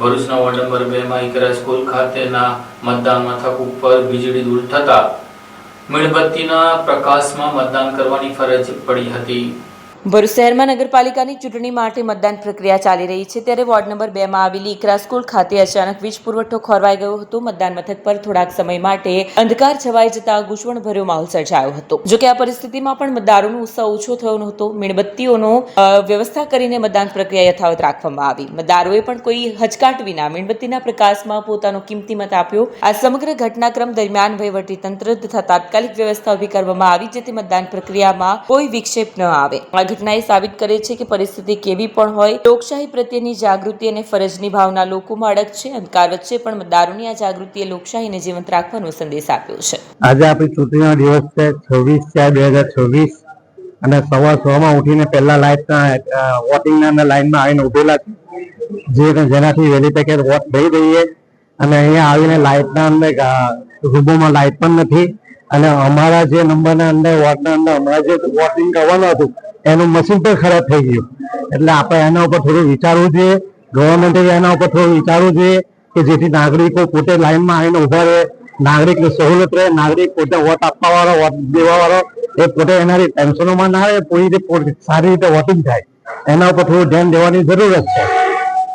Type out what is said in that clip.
ભરૂચના ward number 2 માં ઈકરા school ખાતેના મતદાન મથક ઉપર વીજળી દૂર થતા મીણબત્તીના પ્રકાશમાં મતદાન કરવાની ફરજ પડી હતી। ભરૂચ શહેરમાં નગરપાલિકાની ચૂંટણી માટે મતદાન પ્રક્રિયા ચાલી રહી છે ત્યારે વોર્ડ નંબર 2 માં આવેલી ઈકરા સ્કૂલ ખાતે અચાનક વીજ પુરવઠો ખોરવાઈ ગયો હતો। મતદાન મથક પર થોડાક સમય માટે અંધકાર છવાઈ જતા ગૂંચવણભર્યો માહોલ સર્જાયો હતો। જો કે આ પરિસ્થિતિમાં પણ મતદારોનો ઉત્સાહ ઓછો થયો નહોતો। મીણબત્તીઓનો વ્યવસ્થા કરીને મતદાન પ્રક્રિયા યથાવત રાખવામાં આવી। મતદારોએ પણ કોઈ હચકાટ વિના મીણબત્તીના પ્રકાશમાં પોતાનો કિંમતી મત આપ્યો। આ સમગ્ર ઘટનાક્રમ દરમિયાન વહીવટીતંત્ર તથા તાત્કાલિક વ્યવસ્થા ઊભી કરવામાં આવી જેથી મતદાન પ્રક્રિયામાં કોઈ વિક્ષેપ ન આવે। ઘટનાએ સાબિત કરે છે કે પરિસ્થિતિ કેવી પણ હોય લોકશાહી પ્રત્યેની જાગૃતિ અને ફરજની ભાવના લોકોમાં અડગ છે। અંધકાર વચ્ચે પણ મતદારોની આ જાગૃતિએ લોકશાહીને જીવંત રાખવાનો સંદેશ આપ્યો છે। આજે આપણી ચૂંટણીનો દિવસ છે 26/4/2026 અને સવાર 6 માં ઉઠીને પહેલા વોટિંગના લાઈનમાં આવીને ઉભેલા છે જેનાથી વહેલી તકે વોટ દઈ દઈએ અને અહીંયા આવીને લાઇટના અંદર રૂમોમાં લાઇટ પણ નથી અને અમારા જે નંબરના અંદર વોર્ડના અંદર હમણાં જે વોટિંગ કરવાનું હતું એનું મશીન પણ ખરાબ થઈ ગયું એટલે આપણે એના ઉપર થોડું વિચારવું જોઈએ। ગવર્મેન્ટે એના ઉપર થોડું વિચારવું જોઈએ કે જેથી નાગરિકો પોતે લાઈનમાં આવીને ઉભા રહે, નાગરિકને સહુલત રહે, નાગરિક પોતે વોટ આપવા વાળો વોટ દેવા વાળો એ પોતે એનાથી ટેન્શનોમાં ના રહે, પૂરી રીતે સારી રીતે વોટિંગ થાય એના ઉપર થોડું ધ્યાન દેવાની જરૂરત છે।